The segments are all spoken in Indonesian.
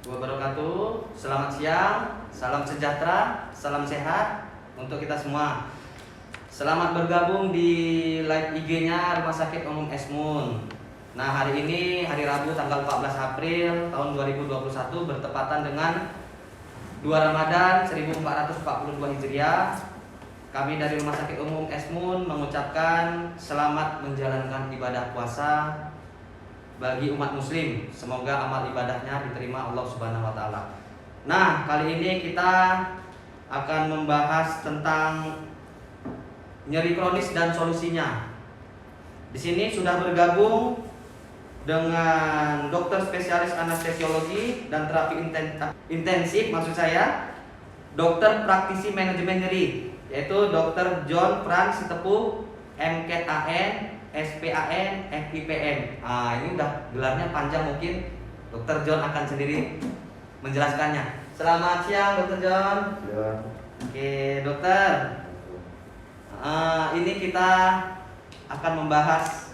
wabarakatuh. Selamat siang, salam sejahtera, salam sehat untuk kita semua. Selamat bergabung di live IG-nya Rumah Sakit Umum Esmun. Nah, hari ini hari Rabu tanggal 14 April tahun 2021 bertepatan dengan 2 Ramadan 1442 Hijriah. Kami dari Rumah Sakit Umum Esmun mengucapkan selamat menjalankan ibadah puasa bagi umat muslim. Semoga amal ibadahnya diterima Allah Subhanahu wa taala. Nah, kali ini kita akan membahas tentang nyeri kronis dan solusinya. Di sini sudah bergabung dengan dokter spesialis anestesiologi dan terapi intensif, maksud saya dokter praktisi manajemen nyeri, yaitu Dr. John Franz Sitepu, MKAN, SPAN, FIPM. Ini udah gelarnya panjang, mungkin Dr. John akan sendiri menjelaskannya. Selamat siang, Dr. John. Ya. Oke, dokter. Ini kita akan membahas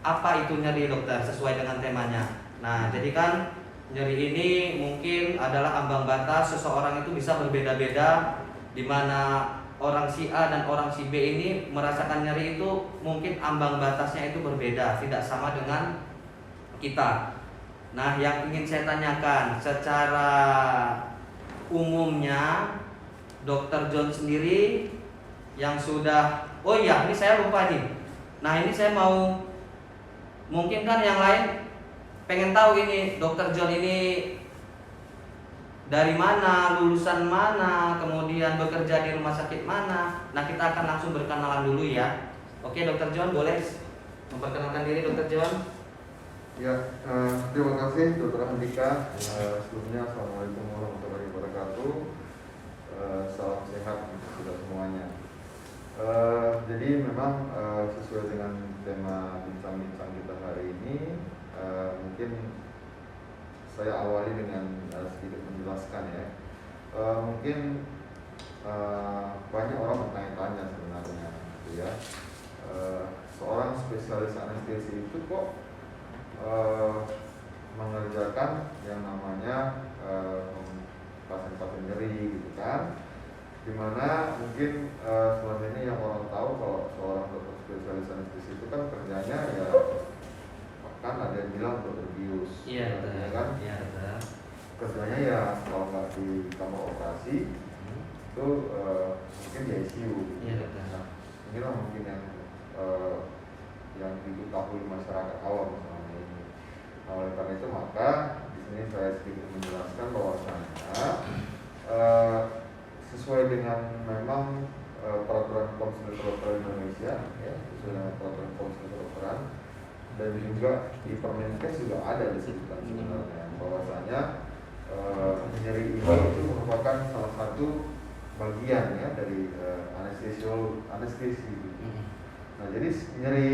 apa itu nyeri, dokter, sesuai dengan temanya. Nah, jadi kan nyeri ini mungkin adalah ambang batas seseorang itu bisa berbeda-beda, di mana orang si A dan orang si B ini merasakan nyeri itu mungkin ambang batasnya itu berbeda, tidak sama dengan kita. Nah, yang ingin saya tanyakan secara umumnya, Dr. John sendiri yang sudah, oh iya, ini saya lupa nih. Nah, ini saya mau, mungkin kan yang lain pengen tahu ini Dr. John ini dari mana, lulusan mana, kemudian bekerja di rumah sakit mana. Nah, kita akan langsung berkenalan dulu ya. Oke, Dr. John, boleh memperkenalkan diri, Dr. John? Ya, terima kasih Dr. Andika. Sebelumnya Assalamualaikum warahmatullahi wabarakatuh. Salam sehat untuk kita semuanya. Jadi memang sesuai dengan tema bincang-bincang kita hari ini, mungkin saya awali dengan sedikit menjelaskan ya. Mungkin banyak orang bertanya-tanya sebenarnya, gitu ya. Seorang spesialis anestesi itu kok mengerjakan yang namanya pasien-pasien nyeri, gitu kan? Dimana mungkin selama ini yang orang tahu kalau seorang dokter spesialis anestesi itu kan kerjanya ya, kan ada yang bilang dokter bius, Iya, ya kan? Iya, betul. Kerjanya ya kalau nggak di kamar operasi itu mungkin di ICU. Iya, betul. Nah, inilah mungkin yang diketahui masyarakat awam selama ini. Nah, oleh karena itu maka di sini saya sedikit menjelaskan bahwasanya sesuai dengan memang peraturan Komisi Kedokteran Indonesia, ya, sesuai dengan peraturan Komisi Kedokteran, dan juga di Permenkes juga ada disebutkan sebenarnya bahwasanya nyeri ini itu merupakan salah satu bagian ya dari anestesi. Nah, jadi nyeri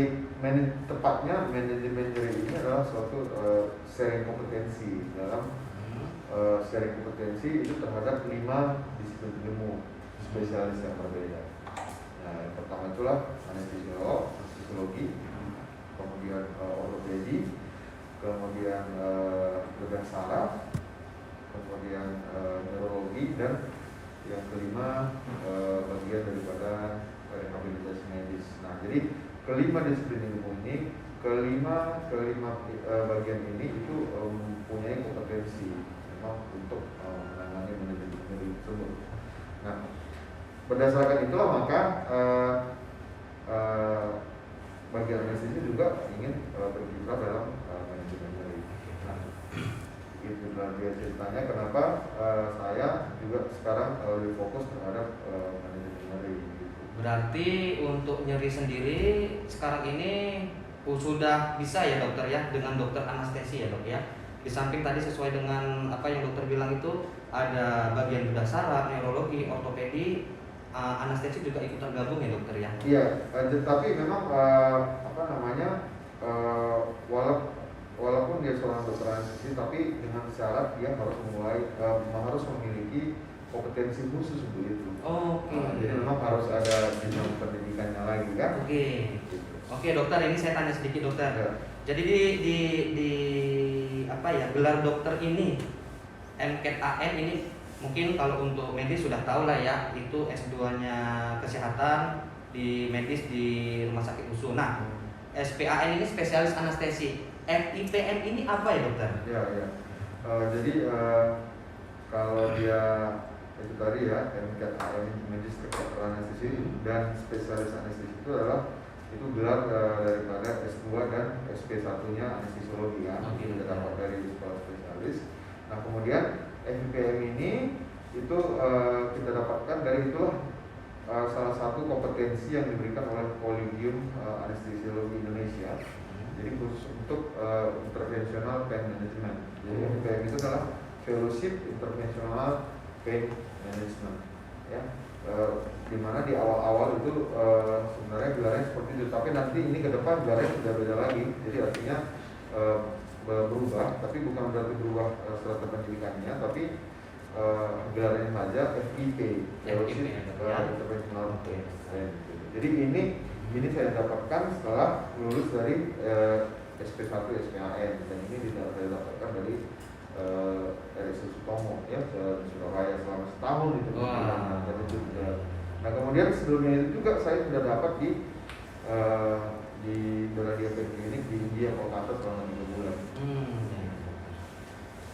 tepatnya manajemen nyeri ini adalah suatu sharing kompetensi dalam sharing kompetensi itu terhadap 5 disiplin ilmu spesialis yang berbeda. Nah, yang pertama itulah anestesiologi, kemudian ortopedi, kemudian bedah saraf, kemudian neurologi, dan yang kelima bagian daripada rehabilitasi medis. Nah, jadi kelima disiplin ilmu ini, kelima bagian ini itu mempunyai kompetensi memang untuk menangani manajemen nyeri tersebut. Nah, berdasarkan itulah maka bagian anestesi juga ingin berkiprah dalam manajemen nyeri. Nah, itu dia ceritanya kenapa saya juga sekarang lebih fokus terhadap manajemen nyeri. Berarti untuk nyeri sendiri sekarang ini sudah bisa ya, dokter ya, dengan dokter anestesi ya, dok ya. Di samping tadi sesuai dengan apa yang dokter bilang itu ada bagian bedah saraf, neurologi, ortopedi, anestesi juga ikut tergabung ya, dokter ya. Iya, tapi memang walaupun dia seorang dokter anestesi, tapi dengan syarat dia harus memiliki kompetensi khusus untuk itu. Oke. Jadi memang harus ada jenjang pendidikannya lagi kan? Oke, dokter, ini saya tanya sedikit, dokter. Ya. Jadi di apa ya, gelar dokter ini MCAT-AN ini mungkin kalau untuk medis sudah tahu lah ya, itu S2-nya kesehatan di medis di rumah sakit USU. Nah, SPAN ini spesialis anestesi. FIPM ini apa ya dokter? Ya, ya. Jadi kalau dia itu tadi ya, MCAT-AN medis kedokteran anestesi dan spesialis anestesi itu adalah itu gelar daripada S2 dan SP1-nya anestesiologi kan. Oke. Kita dapat dari sekolah spesialis. Nah, kemudian FIPM ini itu kita dapatkan dari itulah salah satu kompetensi yang diberikan oleh Collegium Anestesiologi Indonesia. Jadi khusus untuk interventional pain management. Jadi FIPM itu adalah Fellowship Interventional Pain Management, ya. Di mana di awal-awal itu sebenarnya gelarnya seperti itu, tapi nanti ini ke depan gelarnya sudah beda lagi. Jadi artinya berubah, tapi bukan berarti berubah strata pendidikannya, tapi gelarnya saja FIP, Fellowship Interventional Pain. Jadi ini saya dapatkan setelah lulus dari SP1 SPAN, dan ini saya dapatkan dari RSU Sutomo ya, di Surabaya selama setahun itu. Nah, kemudian sebelumnya itu juga saya sudah dapat di Beladia Pain Clinic di India, Kolkata selama 3 bulan.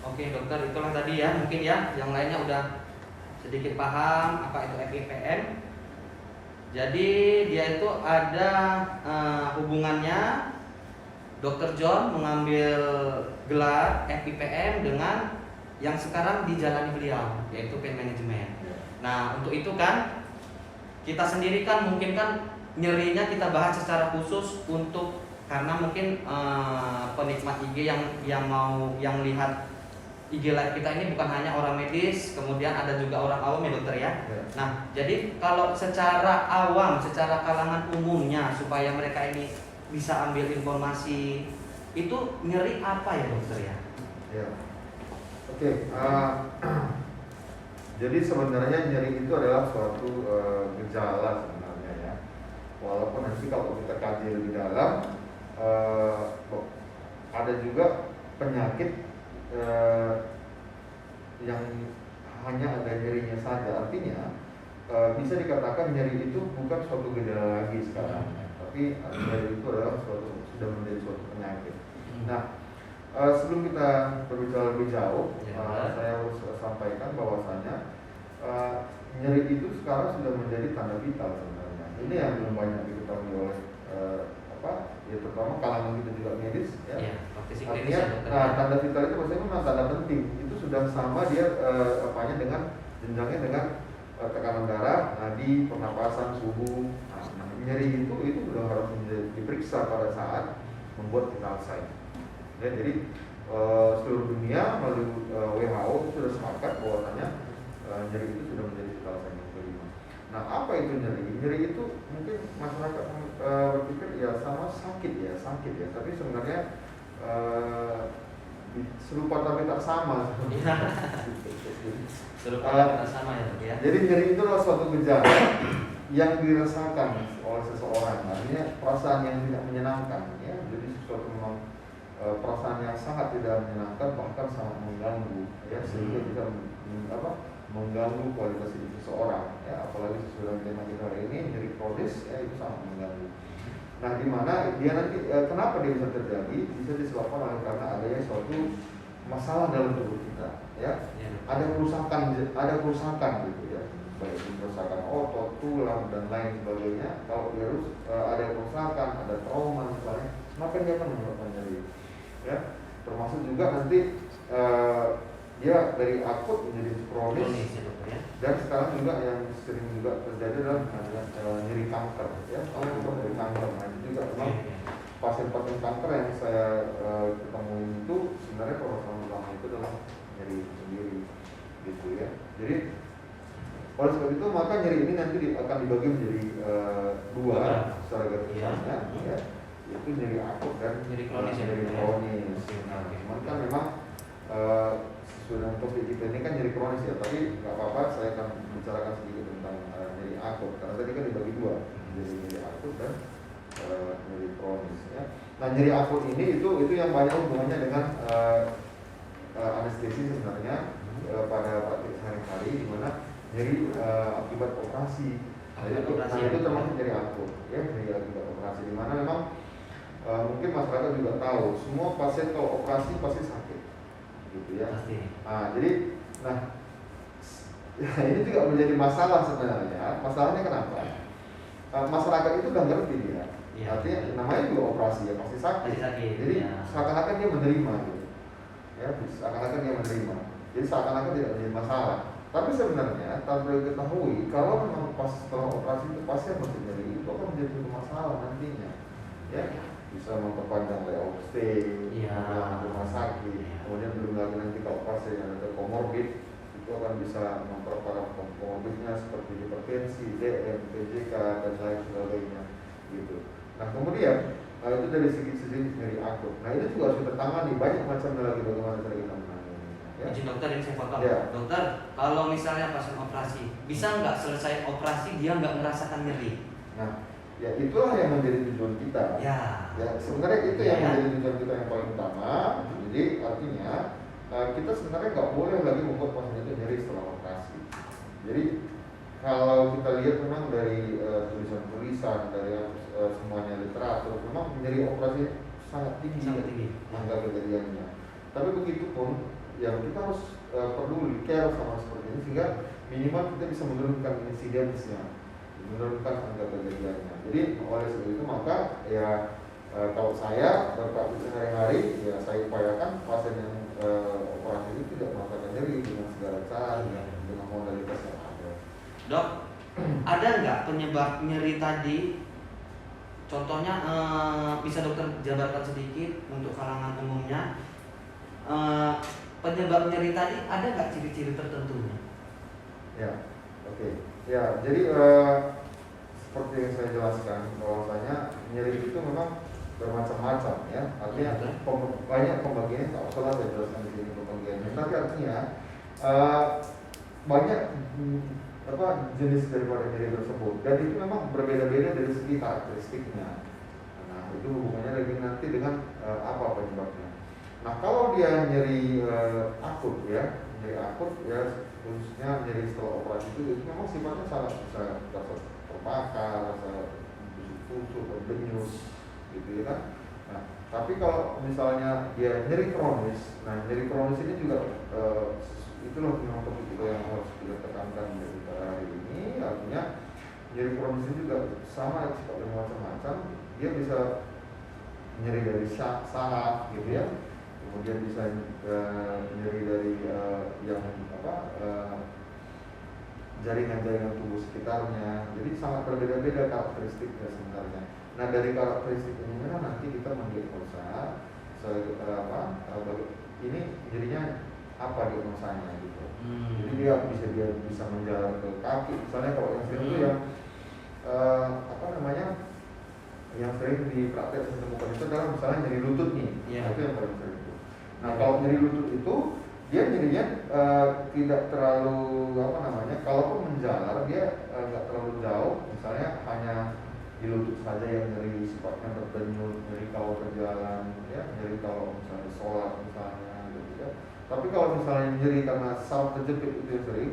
Oke dokter, itulah tadi ya, mungkin ya yang lainnya udah sedikit paham apa itu FIPM. Jadi dia itu ada hubungannya. Dr. John mengambil gelar FIPM dengan yang sekarang dijalani beliau, yaitu pain management. Nah, untuk itu kan kita sendiri kan mungkin kan nyerinya kita bahas secara khusus untuk karena mungkin penikmat IG yang lihat IG live kita ini bukan hanya orang medis, kemudian ada juga orang awam ya dokter ya. Nah, jadi kalau secara awam, secara kalangan umumnya supaya mereka ini bisa ambil informasi, itu nyeri apa ya dokter ya? Ya. Oke. Jadi sebenarnya nyeri itu adalah suatu gejala sebenarnya ya. Walaupun nanti kalau kita kaji lebih dalam, ada juga penyakit yang hanya ada nyerinya saja. Artinya bisa dikatakan nyeri itu bukan suatu gejala lagi sekarang, tapi nyeri itu adalah sudah menjadi suatu penyakit. Nah, sebelum kita berbicara lebih jauh, saya harus sampaikan bahwasanya nyeri itu sekarang sudah menjadi tanda vital sebenarnya. Ini yang belum banyak diketahui oleh ya terutama kalangan kita juga medis ya. Artinya tanda vital itu maksudnya memang tanda penting. Itu sudah sama dia dengan jenjangnya dengan tekanan darah, nadi, pernapasan, suhu. Nyeri itu sudah harus diperiksa pada saat membuat vital sign. Ya, jadi seluruh dunia melalui WHO itu sudah sepakat bahwasanya nyeri itu sudah menjadi vital sign yang kelima. Nah, apa itu nyeri? Nyeri itu mungkin masyarakat berpikir ya sama sakit ya, tapi sebenarnya serupa tapi tak sama. Serupa tapi tak sama ya. Jadi nyeri itu adalah suatu gejala yang dirasakan oleh seseorang. Artinya perasaan yang tidak menyenangkan ya. Jadi sesuatu memang perasaan yang sangat tidak menyenangkan, bahkan sangat mengganggu ya, sehingga bisa mengganggu kualitas hidup seseorang ya, apalagi sesudah tema kita hari ini nyeri kronis ya, itu sangat mengganggu. Nah, di mana dia nanti kenapa dia bisa terjadi? Bisa disebabkan oleh karena adanya suatu masalah dalam tubuh kita ya. Ada kerusakan gitu ya, baik kerusakan otot, tulang dan lain sebagainya. Kalau dia ada kerusakan, ada trauma misalnya, maka dia akan menyebabkan nyeri ya. Termasuk juga nanti dia dari akut menjadi kronis ya. Dan sekarang juga yang sering juga terjadi adalah nyeri kanker ya. Nyeri kanker, nah itu juga memang pasien-pasien kanker yang saya ketemuin itu sebenarnya permasalahan utama itu adalah nyeri sendiri gitu ya. Jadi oleh sebab itu maka nyeri ini nanti akan dibagi menjadi dua secara garis besarnya ya, yaitu nyeri akut dan nyeri kronis. Nah, cuman kan memang sesuai dengan topik kita ini kan nyeri kronis ya, tapi nggak apa-apa saya akan bicarakan sedikit tentang nyeri akut karena tadi kan dibagi dua, jadi nyeri akut dan nyeri kronis ya. Nah, nyeri akut ini itu yang banyak hubungannya dengan anestesi sebenarnya nyeri akibat operasi. Itu termasuk nyeri akut, ya, nyeri akibat operasi. Di mana memang mungkin masyarakat juga tahu, semua pasien kalau operasi pasti sakit, gitu ya. Nah, jadi, ini juga menjadi masalah sebenarnya. Masalahnya kenapa? Masyarakat itu udah ngerti dia. Artinya namanya juga operasi ya pasti sakit. Jadi seakan-akan dia menerima gitu. Ya, seakan-akan dia menerima. Jadi seakan-akan tidak menjadi masalah. Tapi sebenarnya tanpa diketahui kalau memang pas setelah operasi itu pasien masih nyeri, itu akan menjadi masalah nantinya. Ya, bisa memperpanjang layout stay, rumah sakit. Kemudian belum lagi nanti kalau pasien yang ada comorbid itu akan bisa memperparah komorbidnya seperti hipertensi, DM, PJK dan lain sebagainya gitu. Nah kemudian itu dari segi nyeri akut. Nah itu juga harus ditangani banyak macamnya lagi bagaimana cara kita menangani. Ya. Izin dokter ini saya potong. Ya. Dokter, kalau misalnya pasien operasi, bisa nggak selesai operasi dia nggak merasakan nyeri? Nah, ya itulah yang menjadi tujuan kita. Ya. Sebenarnya itu yang menjadi tujuan kita yang paling utama. Jadi artinya kita sebenarnya nggak boleh lagi membuat pasien itu nyeri setelah operasi. Jadi kalau kita lihat memang dari tulisan-tulisan dari semuanya literatur, memang nyeri operasi sangat tinggi angka kejadiannya. Tapi begitu pun yang kita harus peduli care sama seperti ini sehingga minimal kita bisa menurunkan insidensnya, menurunkan angka kejadiannya. Jadi oleh sebab itu maka ya kalau saya berpraktik sehari-hari ya saya upayakan pasien yang operasi itu tidak merasakan nyeri dengan segala cara dengan modalitas yang ada. Dok, ada nggak penyebab nyeri tadi? Contohnya bisa dokter jabarkan sedikit untuk kalangan umumnya. Penyebab nyeri tadi ada nggak ciri-ciri tertentunya? Ya, oke. Ya, jadi seperti yang saya jelaskan bahwasanya nyeri itu memang bermacam-macam ya. Artinya banyak pembagiannya, tak usah saya jelaskan di sini pembagiannya. Tapi artinya banyak jenis daripada nyeri tersebut dan itu memang berbeda-beda dari segi karakteristiknya. Nah, itu hubungannya lagi nanti dengan apa penyebabnya. Nah, kalau dia nyeri akut ya, khususnya nyeri setelah operasi itu memang sifatnya sangat bisa rasa terbakar, rasa busuk-busuk, berdenyut, gitu ya kan. Nah, tapi kalau misalnya dia nyeri kronis, nah nyeri kronis ini juga itulah memang topik kita yang harus kita tekankan dari kita hari ini. Artinya nyeri kronis ini juga sama sifatnya macam-macam. Dia bisa nyeri dari saraf gitu ya. Kemudian bisa nyeri dari jaringan-jaringan tubuh sekitarnya. Jadi sangat berbeda-beda karakteristiknya sebenarnya. Nah dari karakteristik ini nanti kita mendiagnosa ini jadinya apa diagnosanya gitu. Jadi dia bisa menjalar ke kaki. Misalnya kalau yang sering itu yang sering di praktek saya temukan itu adalah misalnya nyeri lutut nih. Itu yang paling sering. Nah kalau nyeri lutut itu dia nyerinya tidak terlalu kalaupun menjalar dia nggak terlalu jauh, misalnya hanya di lutut saja yang nyeri sifatnya berdenyut, nyeri kalau berjalan, ya nyeri kalau misalnya sholat misalnya, gitu ya. Tapi kalau misalnya nyeri karena saraf terjepit itu yang sering,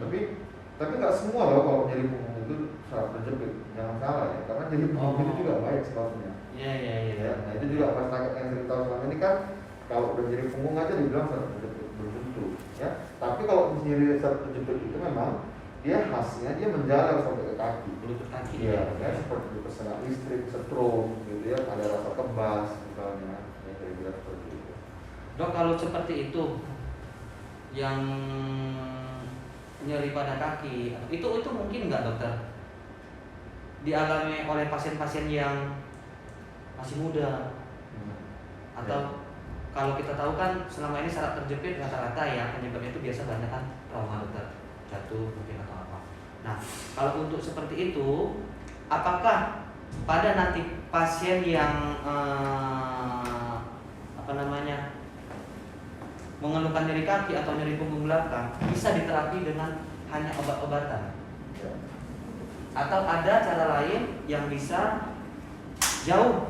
tapi nggak semua loh kalau nyeri punggung itu saraf terjepit, jangan salah ya, karena nyeri punggung itu juga baik sebabnya. Iya. Nah itu juga masyarakat yang sering tahu selama ini kan. Kalau udah nyeri punggung aja dibilang saraf terjepit, belum tentu ya. Tapi kalau nyeri saraf terjepit itu memang dia khasnya dia menjalar sampai ke kaki. Lutut kaki. Iya, ya, seperti tersengat listrik, stroke, gitu ya, ada rasa kebas misalnya, ya kira-kira seperti itu. Dok, kalau seperti itu yang nyeri pada kaki, itu mungkin nggak dokter dialami oleh pasien-pasien yang masih muda atau kalau kita tahu kan selama ini saraf terjepit rata-rata ya penyebabnya itu biasa banyak kan trauma dokter, jatuh mungkin atau apa. Nah kalau untuk seperti itu, apakah pada nanti pasien yang mengeluhkan nyeri kaki atau nyeri punggung belakang bisa diterapi dengan hanya obat-obatan? Atau ada cara lain yang bisa jauh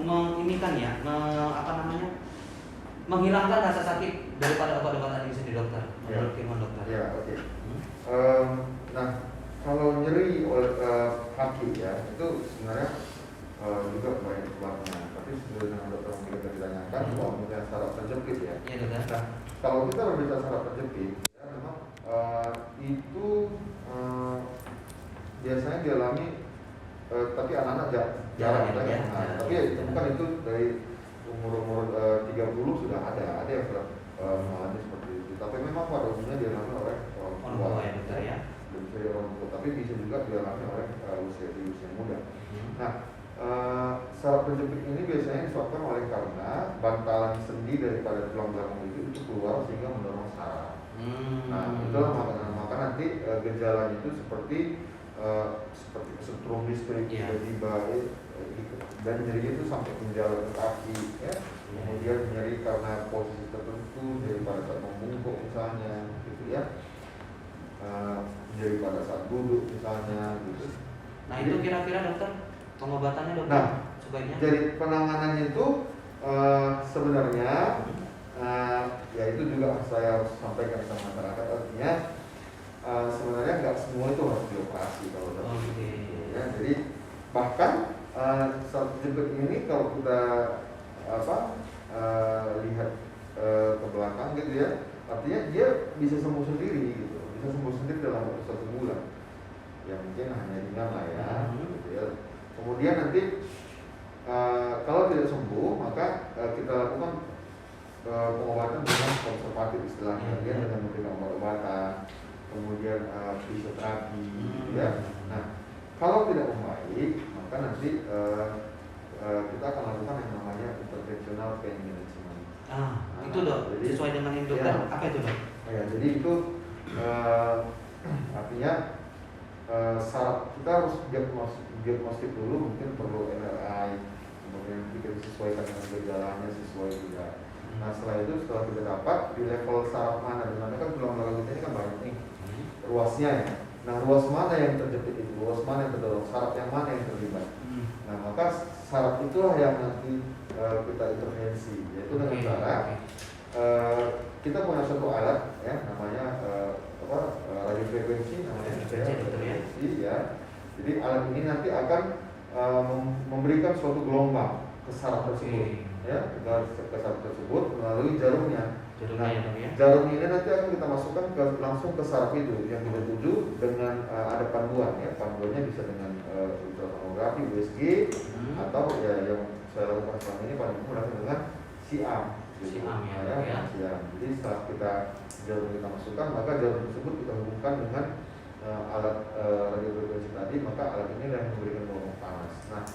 menghilangkan rasa sakit daripada obat-obatan ini sendiri, dokter? Ya. Menurut firman dokter. Ya, oke. Hmm? Nah, kalau nyeri oleh kaki ya, itu sebenarnya juga banyak sebabnya. Tapi sesuai dengan dokter mungkin kita ditanyakan, kalau misalnya saraf terjepit ya. Iya, dokter. Nah, kalau kita berbicara saraf terjepit, ya memang itu biasanya dialami, tapi anak-anak jarang Ya, ya. ya, Nah, ya, tapi ya, bukan itu dari umur 30 sudah ada yang sudah mengalami seperti itu. Tapi memang pada umumnya dialami oleh orang Orang tua. tua ya, dokter ya. Bisa dari orang tua, tapi bisa juga dialami oleh usia muda. Nah, saraf terjepit ini biasanya disebabkan oleh karena bantalan sendi daripada tulang belakang itu keluar sehingga mendorong saraf. Nah, itulah maka nanti gejalanya itu seperti kesetrum listrik, tiba-tiba dan nyeri itu sampai menjalar ke kaki, ya. Kemudian nyeri karena posisi tertentu, nyeri pada saat membungkuk misalnya, gitu ya. Nyeri pada saat duduk misalnya, gitu. Nah, itu kira-kira dokter pengobatannya, dokter? Nah, sebaiknya? jadi penanganannya itu sebenarnya ya itu juga saya harus sampaikan ke masyarakat, artinya sebenarnya nggak semua itu harus dioperasi kalau ya. Jadi bahkan saraf terjepit ini kalau kita lihat ke belakang gitu ya, artinya dia bisa sembuh sendiri gitu, bisa sembuh sendiri dalam waktu 1 bulan, ya mungkin hanya ringan lah ya, gitu ya. Kemudian nanti kalau tidak sembuh maka kita lakukan pengobatan dengan konservatif istilahnya, ya, dengan memberikan obat-obatan, kemudian fisioterapi, ya. Nah, kalau tidak membaik maka nanti kita akan lakukan yang namanya interventional pain management. Itu dok, jadi, sesuai dengan yang dokter, ya, apa itu dok? Ya, jadi itu artinya saraf kita harus diagnostik dulu, mungkin perlu MRI, kemudian kita sesuaikan dengan gejalanya sesuai tidak. Nah, setelah itu setelah kita dapat di level saraf mana, dimana kan tulang belakang kita ini kan banyak nih ruasnya ya. Nah, ruas mana yang terjepit itu, ruas mana yang terdorong, saraf yang mana yang terlibat. Nah, maka saraf itulah yang nanti kita intervensi, yaitu dengan cara kita punya satu alat ya, namanya radiofrekuensi, namanya radiofrekuensi ya. Jadi alat ini nanti akan memberikan suatu gelombang ke saraf tersebut, ya, ke saraf tersebut melalui jarumnya. Nah, jarum ini nanti akan kita masukkan langsung ke saraf itu yang kita tuju dengan ada panduan ya, panduannya bisa dengan ultrasonografi, USG, atau ya yang saya lakukan selama ini paling menggunakan dengan siam. Siam ya. Siam. Jadi setelah jarum kita masukkan, maka jarum tersebut kita hubungkan dengan alat radiofrekuensi tadi, maka alat ini yang memberikan gelombang panas. Nah,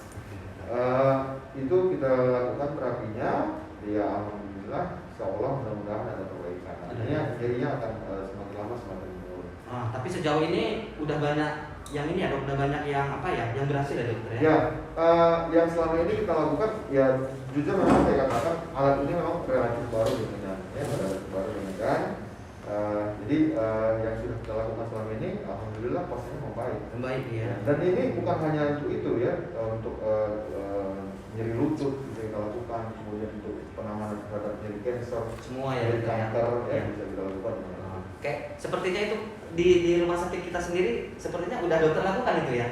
itu kita lakukan terapinya, ya alhamdulillah, seolah mudah-mudahan ada perbaikan. Artinya nyerinya akan semakin lama semakin menurun. Tapi sejauh ini udah banyak yang ini ya dok, udah banyak yang yang berhasil ya dokter ya? Ya, yang selama ini kita lakukan, ya jujur memang saya katakan alat ini memang relatif baru di Medan, ya, relatif baru di Medan. Jadi yang sudah kita lakukan selama ini, alhamdulillah pasiennya membaik. Membaik ya. Dan ini bukan hanya untuk itu ya, untuk nyeri lutut bisa kita lakukan, kemudian untuk penanganan terhadap nyeri cancer, semua ya, nyeri kanker ya, bisa kita lakukan. Kayak sepertinya itu di rumah sakit kita sendiri, sepertinya udah dokter lakukan itu ya.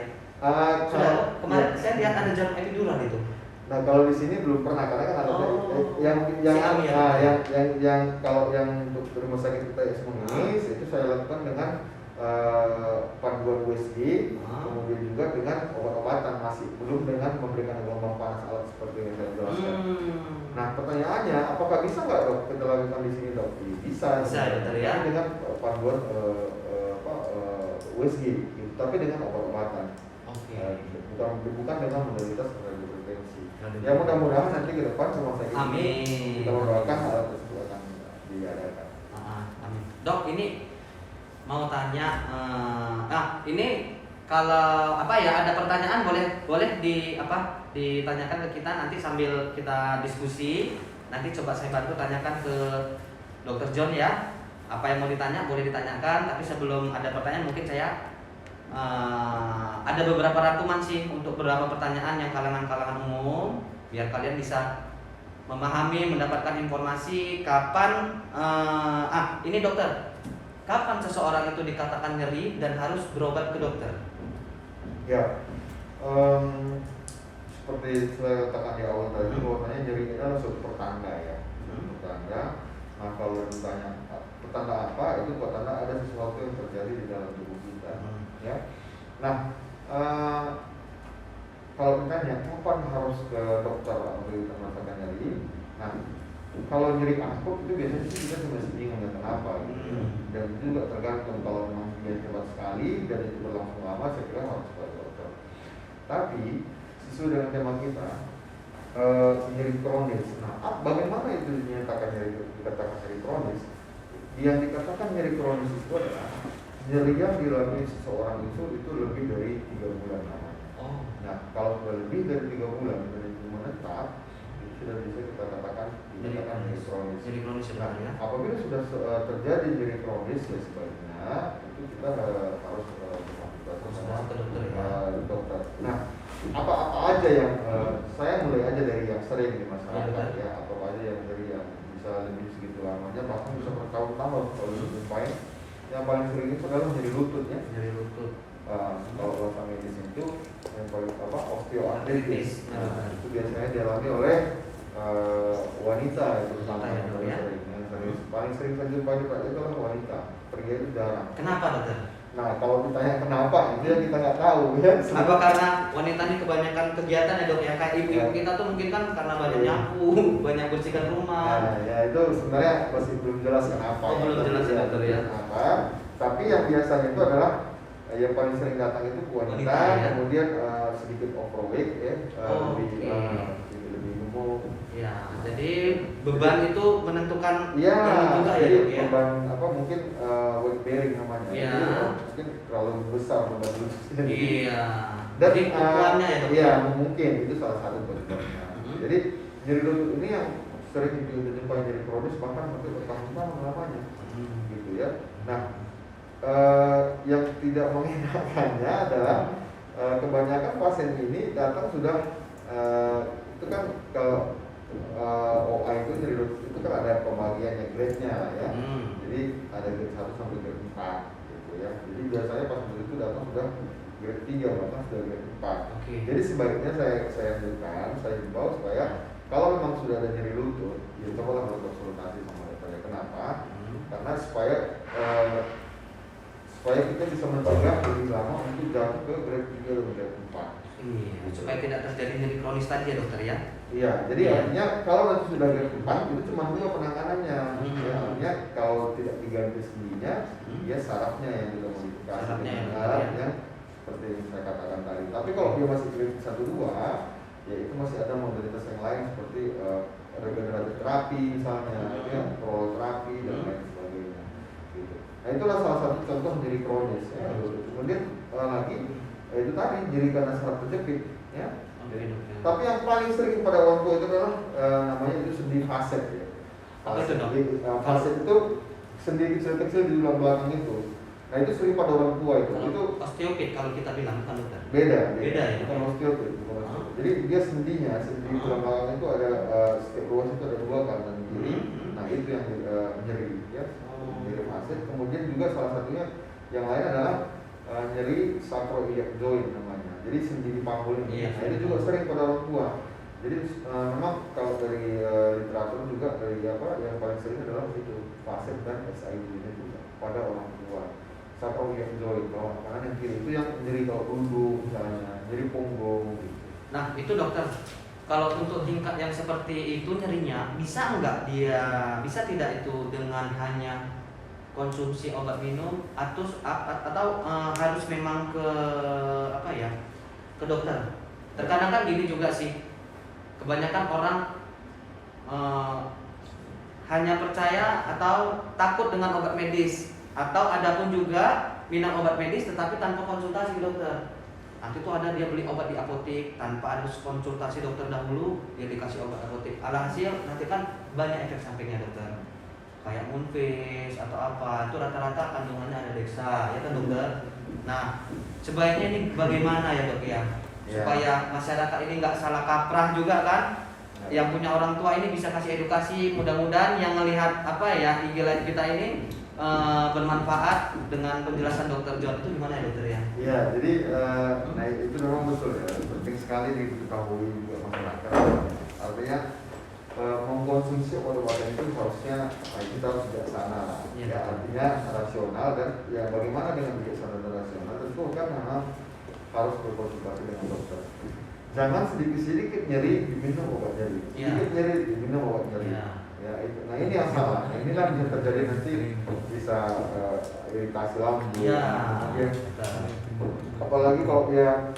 Kemarin saya lihat ada jarum epidural itu. Nah, kalau di sini belum pernah, karena kan ada yang kalau yang untuk rumah sakit kita ini itu saya lakukan dengan panduan USG, kemudian juga dengan obat-obatan, masih belum dengan memberikan gelombang panas alat seperti yang saya jelaskan. Nah, pertanyaannya, apakah bisa nggak dok kita lakukan di sini dok? Bisa dokter ya. Dengan panduan USG, gitu, tapi dengan obat-obatan. Bukan dengan modalitas radiofrekuensi. Ya mudah-mudahan nanti ke depan rumah sakit ini kita mendoakan alat tersebut akan diadakan. Amin. Dok, ini mau tanya, ini kalau ada pertanyaan boleh ditanyakan ke kita nanti sambil kita diskusi. Nanti coba saya bantu tanyakan ke Dr. John ya. Apa yang mau ditanya boleh ditanyakan, tapi sebelum ada pertanyaan mungkin saya ada beberapa rangkuman sih untuk beberapa pertanyaan yang kalangan umum, biar kalian bisa memahami, mendapatkan informasi kapan ini dokter, kapan seseorang itu dikatakan nyeri dan harus berobat ke dokter? Ya, seperti saya katakan di awal tadi, bahwasanya nyeri ini adalah suatu pertanda ya, pertanda. Nah kalau ditanya pertanda apa, itu pertanda ada sesuatu yang terjadi di dalam tubuh kita, ya. Nah, kalau ditanya kapan harus ke dokter untuk kita merasakan nyeri, nah kalau nyeri akut itu biasanya sih kita cuma bingung ya kenapa gitu. Dan itu juga tergantung, kalau memang dia hebat sekali dan itu berlangsung lama, saya kira harus ke dokter. Tapi sesuai dengan tema kita, nyeri kronis. Nah, bagaimana itu dikatakan nyeri kronis? Yang dikatakan nyeri kronis itu adalah nyeri yang dialami seseorang itu lebih dari 3 bulan namanya. Nah, kalau sudah lebih dari 3 bulan dan itu menetap, itu sudah bisa kita katakan dikatakan nyeri kronis. Nyeri kronis sebenarnya. Apabila sudah terjadi nyeri kronis, ya sebaiknya itu kita harus berkonsultasi sama dokter. Nah, apa aja yang saya mulai aja dari yang sering di masyarakat ya, atau aja yang dari yang bisa lebih segitu lamanya, bahkan bisa bertahun-tahun kalau dijumpai. Yang paling sering itu adalah nyeri lutut ya. Nyeri lutut. Kalau bahasa medis itu yang paling osteoartritis. Itu biasanya dialami oleh wanita itu paling sering saya jumpai itu adalah wanita. Pria itu jarang. Kenapa dokter? Nah kalau ditanya kenapa, itu yang kita nggak tahu ya. Apa karena wanita ini kebanyakan kegiatan ya dok ya, kayak ibu kita tuh mungkin kan karena banyak nyapu, banyak bersihkan rumah. Nah ya itu sebenarnya masih belum jelas kenapa. Belum jelas ya dokter ya. Kenapa? Tapi yang biasanya itu adalah yang paling sering datang itu wanita ya? Kemudian sedikit overweight ya, lebih gemuk. Ya, jadi beban itu menentukan ya, juga ya dok ya. Beban mungkin weight bearing namanya. Ya. Jadi, mungkin terlalu besar beban lututnya. Iya. Dan jadi ukurannya ya dok. Iya, mungkin itu salah satu penyebabnya. Jadi nyeri lutut ini yang sering dijumpai nyeri kronis bahkan sampai bertahun-tahun lamanya. Gitu ya. Nah, yang tidak mengenakannya adalah kebanyakan pasien ini datang sudah itu kan kalau OA itu nyeri lutut itu kan ada pembagiannya, grade-nya lah ya. Jadi ada grade 1 sampai grade 4 gitu ya. Jadi biasanya pasien itu datang sudah grade 3 bahkan sudah grade 4. Jadi sebaiknya saya himbau supaya kalau memang sudah ada nyeri lutut, ya cobalah berkonsultasi sama dokter. Kenapa? Karena supaya kita bisa mencegah lebih lama untuk jatuh ke grade 3 dan grade 4. Iya, supaya tidak terjadi nyeri kronis tadi ya dokter ya. Iya, jadi artinya kalau nanti sudah grade 4 itu cuma dua penanganannya. Ya, artinya kalau tidak diganti sendinya, ya sarafnya yang kita modifikasi dengan saraf yang seperti yang saya katakan tadi. Tapi kalau dia masih grade 1-2, ya itu masih ada modalitas yang lain seperti regeneratif terapi misalnya, ya, proloterapi dan lain sebagainya. Gitu. Nah itulah salah satu contoh nyeri kronis. Ya. Kemudian lagi itu tadi nyeri karena saraf terjepit. Ya. Tapi yang paling sering pada orang tua itu adalah namanya itu sendi faset ya. Faset itu sendi kecil-kecil di tulang belakang itu. Nah itu sering pada orang tua itu. Itu osteopit kalau kita bilang kan dokter. Beda ya. Bukan osteopit. Jadi dia sendi tulang belakang itu ada setiap ruas itu ada 2 kanan kiri. Nah itu yang nyeri ya. Nyeri faset. Kemudian juga salah satunya yang lain adalah nyeri sacroiliac joint namanya. Jadi sendi di panggul ini. Nah itu juga sering pada orang tua. Jadi memang kalau dari literatur juga dari yang paling sering adalah itu faset dan SID ini juga pada orang tua. Sacroiliac joint kalau kanan yang kiri itu yang nyeri kalau punggung misalnya, nyeri punggung. Gitu. Nah itu dokter, kalau untuk tingkat yang seperti itu nyerinya bisa tidak itu dengan hanya konsumsi obat minum atau harus memang ke dokter. Terkadang kan gini juga sih, kebanyakan orang hanya percaya atau takut dengan obat medis, atau ada pun juga minum obat medis tetapi tanpa konsultasi dokter. Nanti tuh ada dia beli obat di apotek tanpa ada konsultasi dokter dahulu, dia dikasih obat apotek. Alhasil nanti kan banyak efek sampingnya dokter, kayak Moonface atau apa, itu rata-rata kandungannya ada deksa, ya kan dokter. Nah sebaiknya ini bagaimana ya dok ya, supaya masyarakat ini nggak salah kaprah juga kan, yang punya orang tua ini bisa kasih edukasi. Mudah-mudahan yang melihat apa ya IG Live kita ini bermanfaat dengan penjelasan Dokter John. Itu gimana ya dokter ya? Iya, jadi nah itu memang betul ya, penting sekali diketahui juga masyarakat. Artinya mengkonsumsi obat-obatan itu harusnya kita harus bijaksana, ya artinya rasional dan ya bagaimana dengan bijaksana dan rasional tentu kan memang harus berkonsultasi dengan dokter. Jangan sedikit-sedikit nyeri diminum obat nyeri, sedikit nyeri diminum obat nyeri. Ya itu, nah ini yang salah. Inilah yang terjadi nanti bisa iritasi lambung. Ya. Apalagi kalau dia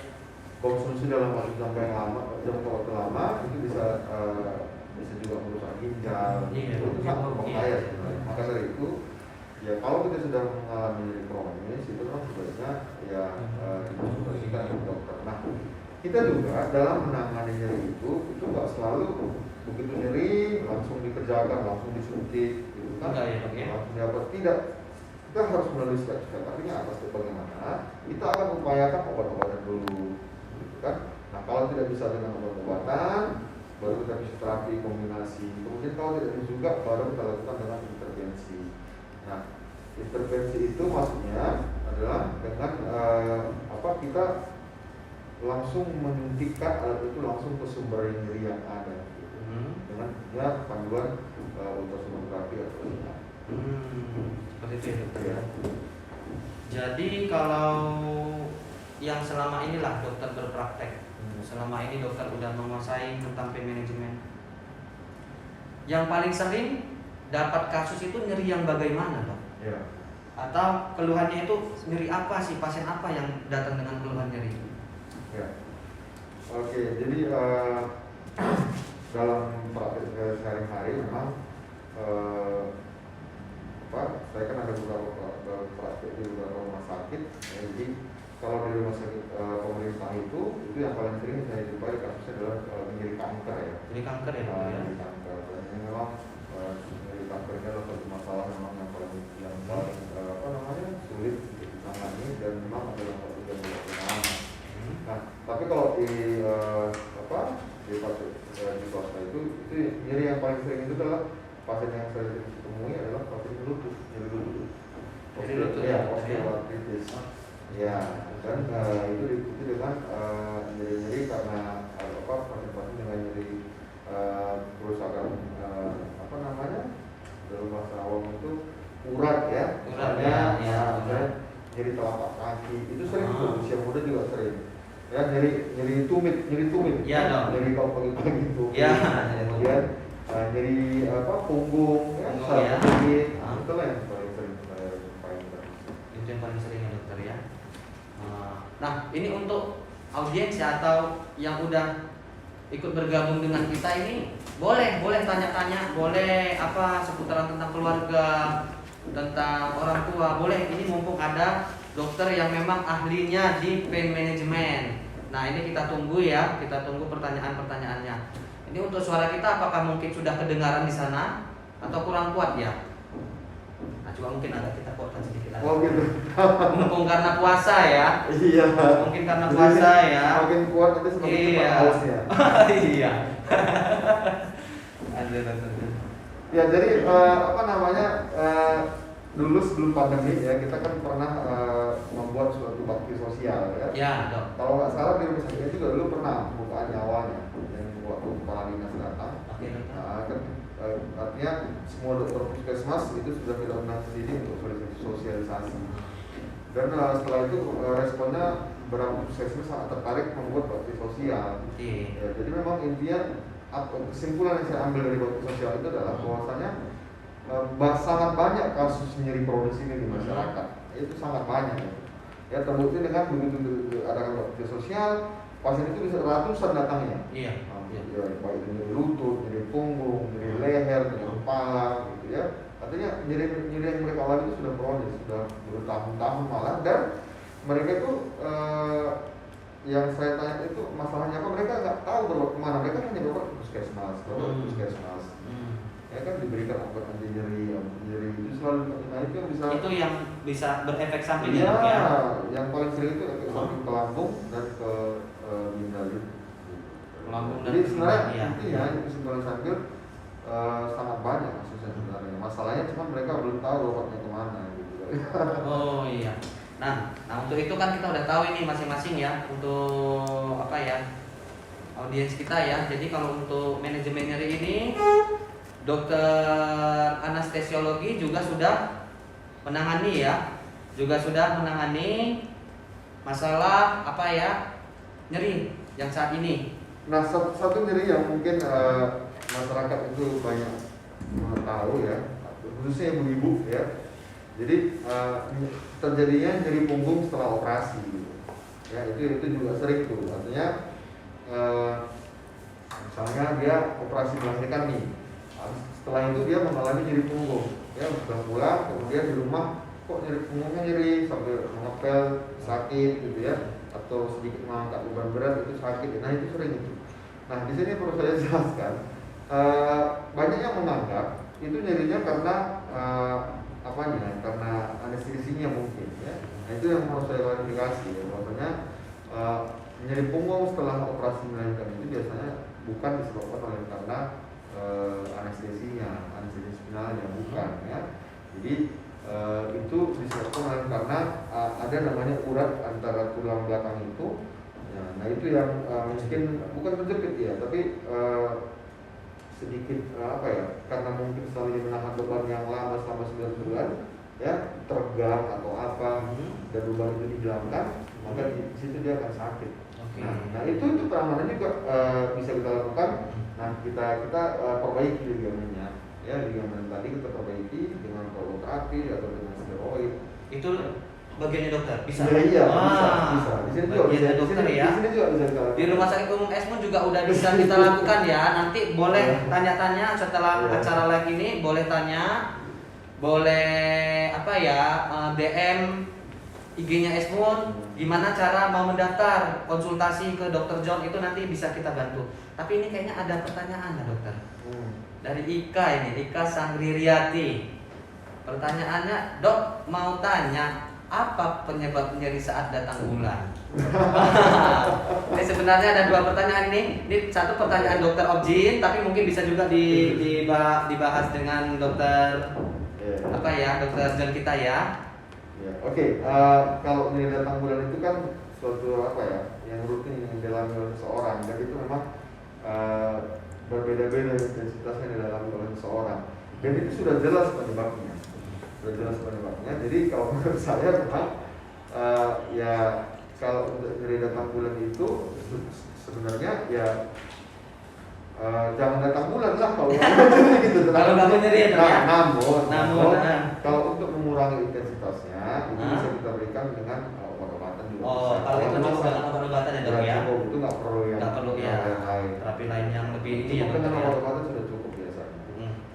konsumsi dalam waktu jangka yang lama, jangka waktu lama itu bisa juga merusak ginjal. Itu sangat berbahaya sebenarnya. Maka dari itu, ya kalau kita sudah mengalami nyeri kronis itu kan sebaiknya ya dikonsultasikan dengan dokter. Nah, kita juga dalam menangani nyeri itu nggak selalu begitu nyeri langsung dikerjakan, langsung disuntik, gitu kan? Langsung dapat tidak. Kita harus melalui step-step. Artinya apa? Step bagaimana? Kita akan upayakan obat-obatan dulu, gitu kan? Nah, kalau tidak bisa dengan obat-obatan, baru kita bisa terapi kombinasi. Kemudian kalau tidak bisa juga, baru kita lakukan dengan intervensi. Nah, intervensi itu maksudnya adalah dengan kita langsung menyuntikkan alat itu langsung ke sumber nyeri yang ada. Dengan ya panduan ultrasonografi atau seperti itu ya dokter ya. Jadi kalau yang selama inilah dokter berpraktek, selama ini dokter udah menguasai tentang pain management, yang paling sering dapat kasus itu nyeri yang bagaimana dok? Ya. Atau keluhannya itu nyeri apa sih, pasien apa yang datang dengan keluhan nyeri? Ya. Oke, jadi dalam praktek sehari-hari memang saya kan ada beberapa praktek di beberapa rumah sakit ya, jadi kalau di rumah sakit pemerintah itu yang paling sering saya jumpai kasusnya adalah nyeri kanker ya. Nyeri kanker ya dokter ya? Nyeri kanker, dan ini memang nyeri kanker ini adalah satu masalah memang yang paling sulit untuk ditangani dan memang adalah satu yang lama. Nah, tapi kalau di swasta itu nyeri yang paling sering itu adalah pasien yang saya temui adalah pasien lutut, nyeri lutut. Nyeri lutut ya, osteoartritis. Ya, dan itu diikuti dengan nyeri-nyeri karena pasien-pasien dengan nyeri kerusakan dalam bahasa awam itu urat ya. Uratnya ya. Nyeri telapak kaki itu sering tuh, usia muda juga sering. Ya, nyeri tumit. Iya dong. Nyeri kalau pagi-pagi itu. Iya. Kemudian nyeri punggung, ya. Itulah yang paling sering saya jumpai. Itu yang paling sering ya dokter ya. Nah, ini untuk audiens ya atau yang udah ikut bergabung dengan kita ini boleh tanya-tanya, boleh seputaran tentang keluarga, tentang orang tua, boleh. Ini mumpung ada dokter yang memang ahlinya di pain management. Nah, ini kita tunggu ya, kita tunggu pertanyaan-pertanyaannya. Ini untuk suara kita apakah mungkin sudah kedengaran di sana atau kurang kuat ya? Nah, coba mungkin agak kita kuatkan sedikit lagi. Oh gitu. Mumpung karena puasa ya. Iya. Mungkin karena puasa ya. Makin kuat nanti semakin cepat hausnya. Iya. Ya, jadi dulu sebelum pandemi ya kita kan pernah membuat suatu bakti sosial ya. Ya, dok. Kalau nggak salah di rumah sakit juga dulu pernah pembukaan nyawanya yang waktu kepala dinas datang. Oke, dok. Kan artinya semua dokter puskesmas itu sudah tidak pernah sendiri untuk sosialisasi. Dan setelah itu responnya beberapa puskesmas sangat tertarik membuat bakti sosial. Ya, jadi memang intinya kesimpulan yang saya ambil dari bakti sosial itu adalah bahwasanya sangat banyak kasus nyeri kronis ini di masyarakat. Itu sangat banyak. Ya, terbukti dengan begitu ada bakti sosial, pasien itu bisa ratusan datangnya. Iya. Ya, baik itu nyeri lutut, nyeri punggung, nyeri leher, nyeri kepala, gitu ya. Artinya nyeri yang mereka alami itu sudah kronis, sudah bertahun-tahun malah, dan mereka itu yang saya tanya itu masalahnya apa, mereka nggak tahu berobat kemana, mereka hanya berobat ke puskesmas, ya kan diberikan obat anti nyeri itu selalu, nah itu yang bisa berefek samping ya, ya. yang paling sering itu efek samping ke lambung dan ke ginjal. Lambung dan Jadi sebenarnya iya. intinya kesimpulan sambil sangat banyak kasusnya sebenarnya. Masalahnya cuma mereka belum tahu obatnya kemana gitu. Oh iya. Nah untuk itu kan kita udah tahu ini masing-masing ya untuk apa ya audiens kita ya. Jadi kalau untuk manajemen nyeri ini dokter anestesiologi juga sudah menangani ya, juga sudah menangani masalah apa ya nyeri yang saat ini. Nah satu nyeri yang mungkin masyarakat itu banyak tahu ya, khususnya ibu-ibu ya. Jadi terjadinya nyeri punggung setelah operasi gitu. Ya itu juga sering tuh. Artinya misalnya dia operasi melahirkan nih, setelah itu dia mengalami nyeri punggung. Ya sudah pulang, kemudian di rumah kok nyeri punggungnya nyeri sampai mengepel sakit gitu ya, atau sedikit mengangkat beban berat itu sakit. Nah itu sering itu. Nah di sini perlu saya jelaskan, banyak yang menganggap itu nyerinya karena apanya? Karena anestesinya mungkin ya. Nah itu yang harus saya klarifikasi ya, bahwasanya nyeri punggung setelah operasi melahirkan itu biasanya bukan disebabkan oleh karena anestesinya, anestesi spinalnya bukan ya. Jadi itu disebabkan oleh karena ada namanya urat antara tulang belakang itu. Ya, nah itu yang mungkin bukan terjepit ya, tapi sedikit apa ya, karena mungkin selalu menahan beban yang lama selama 9 bulan ya, tergang atau apa, dan beban itu dihilangkan, maka di situ dia akan sakit. Oke. Nah itu penanganan juga bisa kita lakukan. Nah kita perbaiki ligamennya ya, ligamen tadi kita perbaiki dengan proloterapi atau dengan steroid. Itu bagiannya dokter bisa. Ya, iya Wah, bisa. Di sini juga bagiannya bisa. dokter ya. Di sini juga bisa kita lakukan. Di Rumah Sakit Umum Esmun juga udah bisa kita lakukan ya. Nanti boleh tanya-tanya setelah acara live ini, boleh tanya, boleh apa ya DM IG-nya Esmun, gimana cara mau mendaftar konsultasi ke Dr. John itu nanti bisa kita bantu. Tapi ini kayaknya ada pertanyaan ya dokter. Dari Ika ini, Ika Sangririati. Pertanyaannya, dok mau tanya apa penyebab nyeri saat datang bulan? Ini sebenarnya ada 2 pertanyaan ini. Ini satu pertanyaan dokter Objin, tapi mungkin bisa juga dibahas dengan dokter apa ya, dokter John kita ya. Oke, kalau nyeri datang bulan itu kan suatu apa ya, yang rutin yang dialami oleh seseorang, dan itu memang berbeda-beda intensitasnya yang dialami oleh seseorang. Dan itu sudah jelas penyebabnya. Jadi kalau menurut saya memang ya kalau untuk nyeri datang bulan itu sebenarnya ya jangan datang bulan lah kalau gitu. Kalau nggak mau nyeri ya. Namun kalau untuk mengurangi intensitasnya itu bisa kita berikan dengan obat-obatan juga. Kalau itu cukup dengan obat-obatan ya dok ya. Itu nggak perlu yang lain. Terapi lain yang lebih ini ya dok. Dengan obat-obatan sudah cukup biasanya.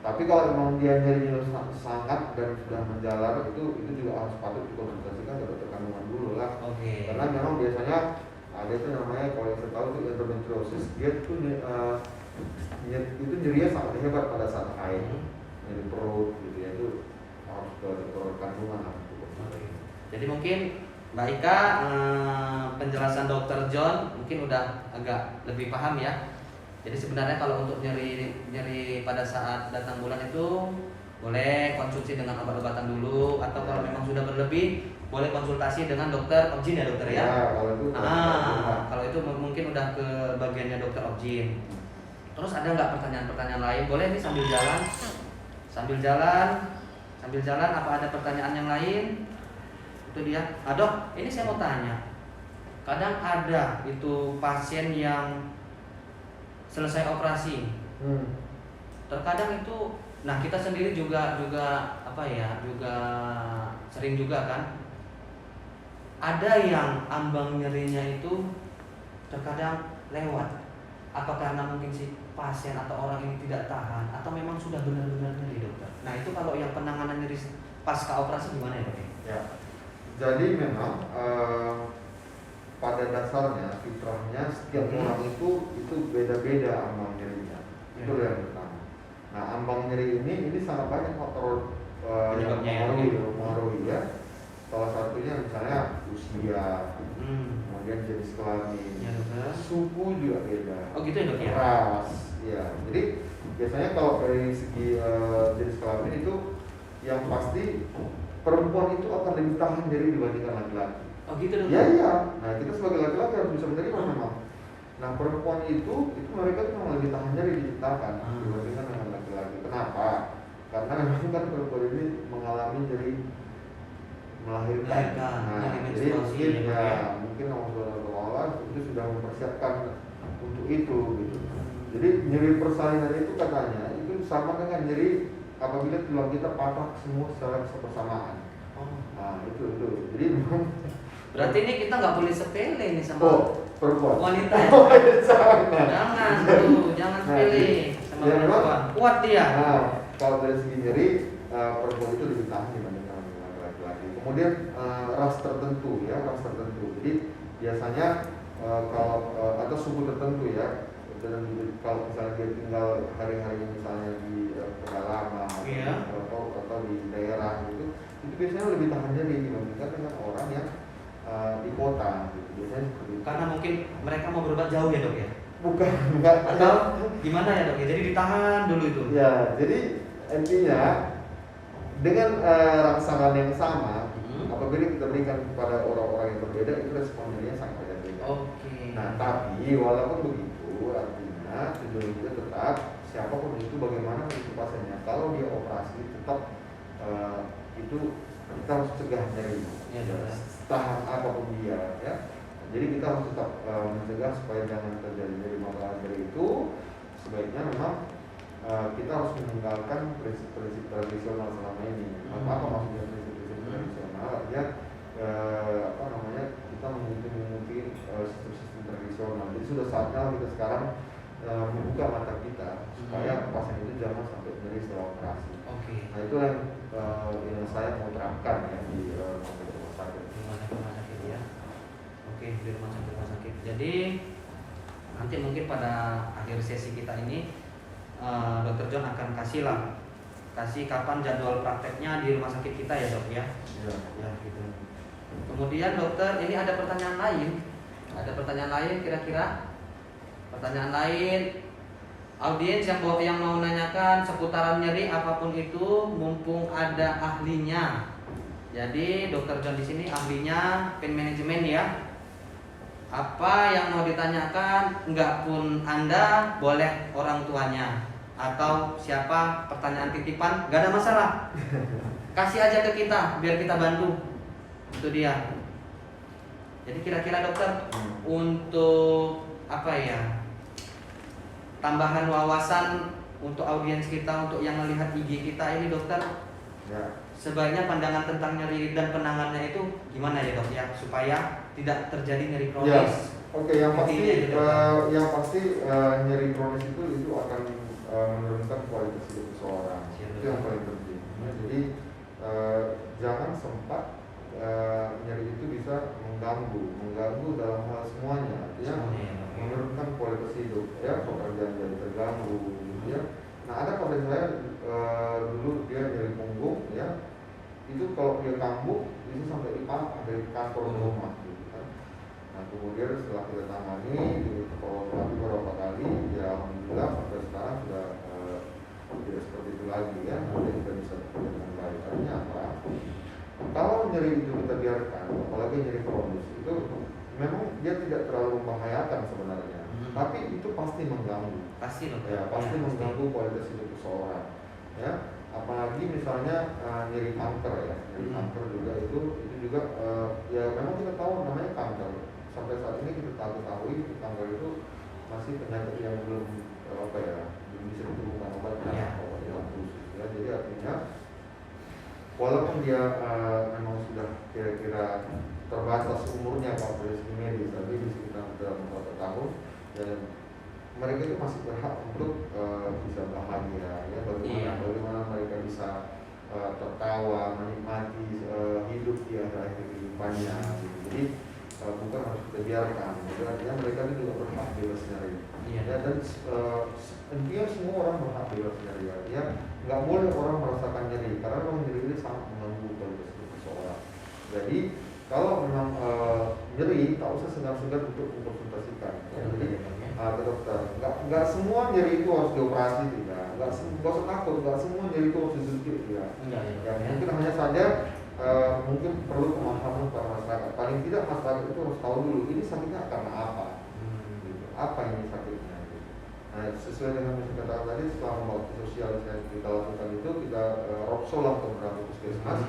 Tapi kalau memang dia nyerinya sangat dan sudah menjalar, itu juga harus patut dikonsultasikan ke dokter kandungan dulu lah. Karena memang biasanya ada itu namanya, kalau yang saya tahu itu endometriosis, dia tuh itu nyerinya sangat hebat pada saat haid, nyeri perut gitu ya, itu harus ke dokter kandungan. Jadi mungkin Mbak Ika, penjelasan dokter John mungkin udah agak lebih paham ya. Jadi sebenarnya kalau untuk nyeri pada saat datang bulan itu boleh konsumsi dengan obat-obatan dulu, atau kalau memang sudah berlebih boleh konsultasi dengan dokter Objin ya dokter ya. Kalau itu mungkin udah ke bagiannya dokter Objin. Terus ada nggak pertanyaan-pertanyaan lain? Boleh nih sambil jalan apa ada pertanyaan yang lain? Itu dia. Dok, ini saya mau tanya. Kadang ada itu pasien yang selesai operasi. Terkadang itu, nah kita sendiri juga apa ya, juga sering juga kan. Ada yang ambang nyerinya itu terkadang lewat. Apa karena mungkin si pasien atau orang ini tidak tahan, atau memang sudah benar-benar nyeri dokter? Nah itu kalau yang penanganan nyeri pasca operasi gimana ya dok? Ya, jadi memang pada dasarnya fitrahnya setiap orang itu beda-beda ambang nyerinya. Itu yang pertama. Nah ambang nyeri ini sangat banyak faktor yang mempengaruhi ya. salah satunya misalnya usia, Hmm. kemudian jenis kelamin, Ya dokter. suku juga beda, Oh gitu ya dok ya. ras, ya. Jadi biasanya kalau dari segi jenis kelamin itu yang pasti perempuan itu akan lebih tahan diri dibandingkan laki-laki. Oh gitu dok. Ya iya. Nah kita sebagai laki-laki harus bisa menerima memang. Nah perempuan itu mereka tuh memang lebih tahan diri diciptakan dibandingkan dengan laki-laki. Kenapa? Karena memang kan perempuan ini mengalami dari melahirkan. Nah jadi mungkin mungkin Allah Subhanahu wa Ta'ala itu sudah mempersiapkan untuk itu gitu. Jadi nyeri persalinan itu katanya itu sama dengan nyeri apabila tulang kita patah semua secara bersamaan. Oh. Nah itu. Jadi memang Berarti ini kita nggak boleh sepele nih sama perempuan. wanita ya. Jangan Nah, sepele sama ya, memang. perempuan. Kuat dia. Nah kalau dari segi nyeri perempuan itu lebih tahan dibandingkan dengan laki-laki. Kemudian ras tertentu. Jadi biasanya kalau atau suku tertentu ya. Dan kalau misalnya dia tinggal hari-hari misalnya di pedalaman atau di daerah gitu, itu biasanya lebih tahan nyeri dibandingkan dengan orang yang di kota gitu. Biasanya seperti itu. Karena mungkin mereka mau berobat jauh ya dok ya. Bukan, enggak. Atau gimana ya dok ya? Jadi ditahan dulu itu. Ya, jadi intinya dengan rangsangan yang sama, apabila kita berikan kepada orang-orang yang berbeda, itu responnya sangat berbeda. Oke. Nah, tapi walaupun begitu, artinya tujuan kita tetap siapapun itu bagaimana untuk pasiennya. Kalau dia operasi, tetap itu kita harus cegah nyeri. Ya, tahan apapun dia, ya. Jadi kita harus tetap mencegah supaya jangan terjadi dari masalah dari itu. Sebaiknya memang kita harus meninggalkan prinsip-prinsip tradisional selama ini. Apa maksudnya prinsip-prinsip tradisional? Ya kita mengikuti sistem-sistem tradisional. Jadi sudah saatnya kita sekarang membuka mata kita supaya pasien itu jangan sampai nyeri setelah operasi. Oke. Nah itu yang saya mau terapkan ya di rumah sakit. Rumah sakit ya. Oke, di rumah sakit. Jadi nanti mungkin pada akhir sesi kita ini Dr. John akan kasih kapan jadwal prakteknya di rumah sakit kita ya dok ya. Ya gitu. Kemudian dokter, ini ada pertanyaan lain. Kira-kira pertanyaan lain. Audiens yang mau nanyakan seputaran nyeri apapun itu, mumpung ada ahlinya. Jadi Dr. John di sini ahlinya pain management ya. Apa yang mau ditanyakan, enggak pun Anda, boleh orang tuanya atau siapa pertanyaan titipan, enggak ada masalah. Kasih aja ke kita biar kita bantu. Itu dia. Jadi kira-kira dokter untuk apa ya? Tambahan wawasan untuk audiens kita, untuk yang melihat IG kita ini dokter. Ya. Sebaiknya pandangan tentang nyeri dan penanganannya itu gimana ya dok ya, supaya tidak terjadi nyeri kronis. Ya. Oke, yang pasti Intinya nyeri kronis itu akan menurunkan kualitas hidup seseorang. Itu yang paling penting. Jadi jangan sempat nyeri itu bisa mengganggu dalam hal semuanya. Artinya menurunkan kualitas hidup, ya, pekerjaan jadi terganggu, ya. Nah ada pasien saya dulu dia nyeri punggung, ya. Itu kalau dia kambuh bisa sampai dipantah dari kantor ke rumah gitu kan. Nah kemudian setelah kita tangani dievaluasi beberapa kali, ya alhamdulillah sampai sekarang sudah tidak seperti itu lagi ya. Nanti kita bisa bekerja dengan baik. Artinya apa? Kalau nyeri itu kita biarkan, apalagi nyeri kronis itu memang dia tidak terlalu membahayakan sebenarnya, tapi itu pasti mengganggu. Pasti dong. Ya pasti mengganggu kualitas hidup seseorang. Ya. Apalagi misalnya nyeri kanker ya, nyeri kanker juga itu juga ya memang kita tahu namanya kanker. Sampai saat ini kita ketahui kanker itu masih penyakit yang belum belum bisa ditemukan obatnya, obat yang khusus. Ya, jadi artinya walaupun dia memang sudah kira-kira terbatas umurnya kalau dari segi medis, tapi di sekitar dalam beberapa tahun, dan mereka itu masih berhak untuk bisa bahagia, ya bagaimana mereka bisa tertawa, menikmati hidup di akhir kehidupannya. Gitu. Jadi bukan harus kita biarkan. Jadi artinya mereka itu juga berhak bebas nyeri. Ya, dan intinya semua orang berhak bebas nyeri. Ya, nggak boleh orang merasakan nyeri karena orang nyeri ini sangat mengganggu kualitas hidup seseorang. Jadi kalau memang nyeri, tak usah segan-segan untuk mengkonsultasikan. Ya. Jadi ke dokter. Nggak semua nyeri itu harus dioperasi, tidak. Nggak usah takut. Nggak semua nyeri itu harus disuntik, tidak. Ya, mungkin hanya saja mungkin perlu pemahaman para masyarakat. Paling tidak masyarakat itu harus tahu dulu ini sakitnya karena apa. Gitu. Apa ini sakitnya? Gitu. Nah, sesuai dengan yang saya katakan tadi, setelah waktu sosial yang kita lakukan itu, kita roadshow lah ke beberapa puskesmas.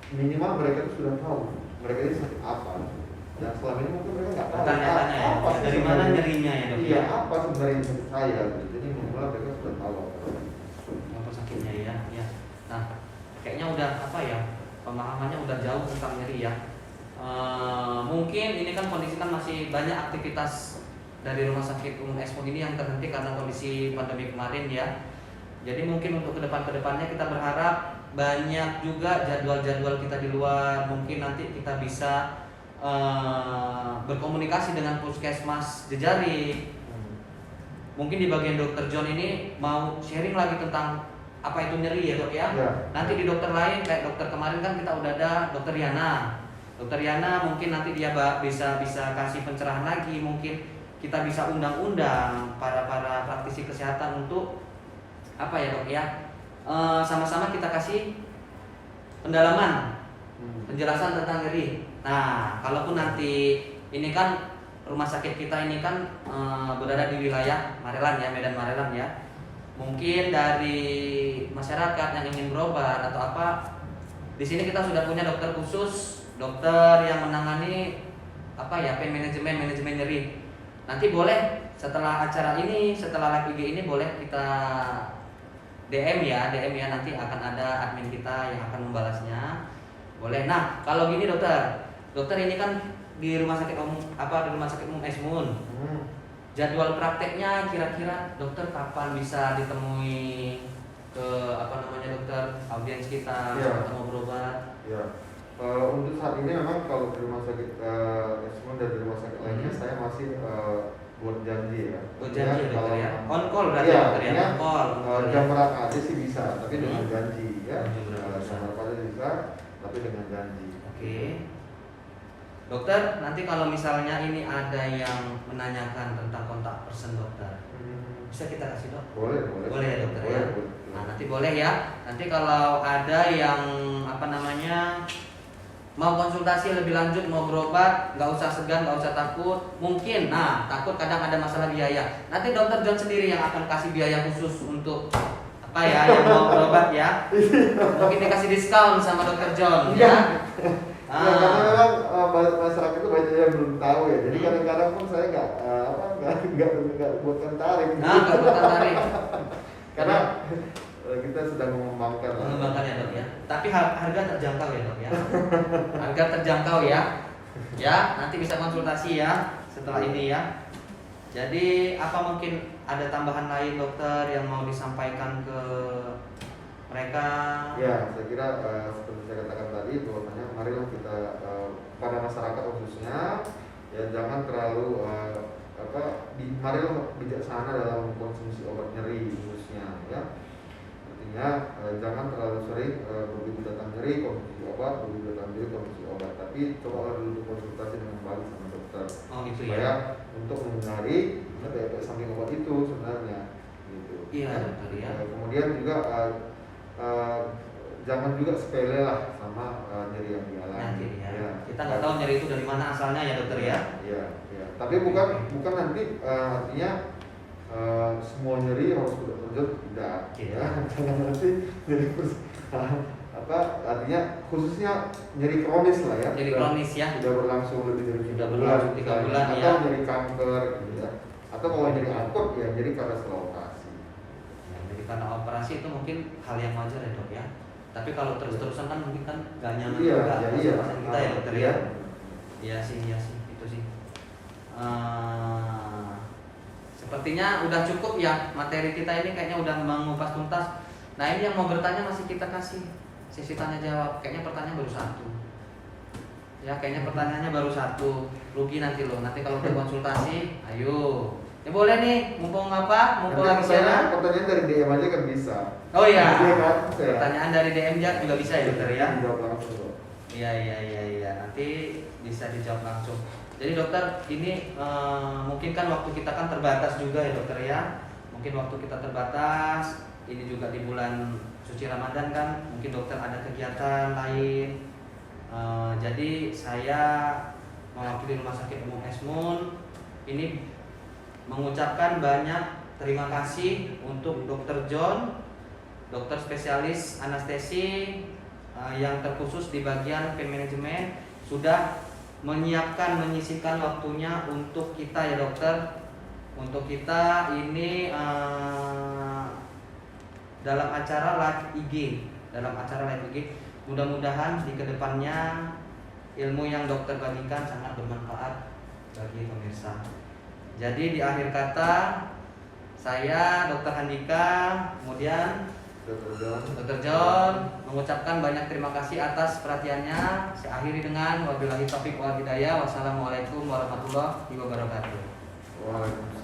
Minimal mereka itu sudah tahu mereka ini sakit apa. Yang selama ini mungkin mereka nggak tahu tanya-tanya ya, apa dari mana nyerinya ya dok? Iya, apa sebenarnya sakit saya gitu. Jadi minimal mereka sudah tahu apa sakitnya ya. Nah, kayaknya udah apa ya, pemahamannya udah jauh tentang nyeri ya. Mungkin ini kan kondisi kan masih banyak aktivitas dari Rumah Sakit Umum Esmon ini yang terhenti karena kondisi pandemi kemarin ya. Jadi mungkin untuk kedepannya kita berharap banyak juga jadwal-jadwal kita di luar. Mungkin nanti kita bisa berkomunikasi dengan puskesmas Jejaring. Mungkin di bagian Dokter John ini mau sharing lagi tentang apa itu nyeri ya dok ya. Nanti di dokter lain kayak dokter kemarin kan kita udah ada Dokter Yana. Dokter Yana mungkin nanti dia bisa kasih pencerahan lagi. Mungkin kita bisa undang-undang para praktisi kesehatan untuk apa ya dok ya, sama-sama kita kasih pendalaman, penjelasan tentang nyeri. Nah, kalaupun nanti ini kan rumah sakit kita ini kan berada di wilayah Marelan ya, Medan Marelan ya. Mungkin dari masyarakat yang ingin berobat atau apa, di sini kita sudah punya dokter khusus, dokter yang menangani apa ya, pain manajemen nyeri. Nanti boleh setelah acara ini, setelah live IG ini boleh kita DM ya, nanti akan ada admin kita yang akan membalasnya. Boleh. Nah, kalau gini dokter ini kan di rumah sakit umum di Rumah Sakit Umum Esmun. Jadwal prakteknya kira-kira dokter kapan bisa ditemui ke dokter audiens kita atau mau berobat? Ya. Untuk saat ini memang kalau di Rumah Sakit Esmun dan di rumah sakit lainnya saya masih buat janji ya. Buat janji ya, dokter ya. On call berarti ya, dokter ya. On call. Jam berapa aja sih bisa, tapi dengan janji ya. Jam berapa aja bisa, tapi dengan janji. Oke. Dokter, nanti kalau misalnya ini ada yang menanyakan tentang kontak person dokter, bisa kita kasih dok? Boleh ya dokter ya. Boleh. Nah, nanti boleh ya. Nanti kalau ada yang mau konsultasi lebih lanjut, mau berobat, nggak usah segan, nggak usah takut. Mungkin, takut kadang ada masalah biaya. Nanti dokter John sendiri yang akan kasih biaya khusus untuk yang mau berobat ya. Mungkin dikasih diskon sama dokter John ya. Karena memang masyarakat itu banyak yang belum tahu ya. Jadi kadang-kadang pun saya nggak buatkan tarif. Nggak buatkan tarif. Karena kita sedang mengembangkan ya dok ya. Tapi harga terjangkau ya dok ya. Harga terjangkau ya. Ya, nanti bisa konsultasi ya setelah ini ya. Jadi apa mungkin ada tambahan lain dokter yang mau disampaikan ke mereka? Ya, saya kira seperti saya katakan tadi, bahwasanya marilah kita pada masyarakat khususnya ya jangan terlalu marilah bijaksana dalam konsumsi obat nyeri khususnya ya. Artinya jangan terlalu sering begitu datang nyeri konsumsi obat, begitu datang nyeri konsumsi obat, tapi coba dulu konsultasi dengan baik sama dokter. Supaya untuk menghindari efek samping obat itu sebenarnya gitu. Iya dokter ya. Kemudian juga jangan juga sepele lah sama nyeri yang dialami. Ya. Kita nggak tahu nyeri itu dari mana asalnya ya dokter ya. Iya. Tapi bukan nanti artinya semua nyeri harus terjun tidak. Ya. Jangan nanti nyeri artinya khususnya nyeri kronis lah ya. Nyeri kronis ya. Sudah berlangsung lebih dari 3 bulan atau ya. nyeri kanker gitu ya. Atau kalau nyeri akut ya nyeri karena setelah operasi. Jadi karena operasi itu mungkin hal yang wajar ya dok ya. Tapi kalau terus-terusan kan mungkin kan gak nyaman juga pasien kita ya dokter ya. Iya sih itu sih. Sepertinya udah cukup ya materi kita ini, kayaknya udah mengupas tuntas. Nah ini yang mau bertanya masih kita kasih sesi tanya jawab. Kayaknya pertanyaan baru 1. Ya kayaknya pertanyaannya baru 1. Rugi nanti loh. Nanti kalau udah konsultasi, ayo Ya boleh nih, mumpung Nanti lagi siaran. pertanyaan dari DM aja kan bisa. Oh iya. Iya kan? Saya. Pertanyaan dari DM juga bisa ya dokter ya. Dijawab langsung kok. Iya. Nanti bisa dijawab langsung. Jadi dokter, ini mungkin kan waktu kita kan terbatas juga ya dokter ya. Mungkin waktu kita terbatas. Ini juga di bulan suci Ramadan kan. Mungkin dokter ada kegiatan lain. Jadi saya mewakili Rumah Sakit Umum Esmun ini mengucapkan banyak terima kasih untuk Dokter John, dokter spesialis anestesi yang terkhusus di bagian pain management, sudah menyisihkan waktunya untuk kita ya dokter. Untuk kita ini dalam acara live IG, mudah-mudahan di kedepannya ilmu yang dokter bagikan sangat bermanfaat bagi pemirsa. Jadi di akhir kata saya Dr. Handika, kemudian Dr. John mengucapkan banyak terima kasih atas perhatiannya. Saya akhiri dengan wabillahi taufiq wal hidayah. Wassalamualaikum warahmatullahi wabarakatuh. Waalaikumsalam.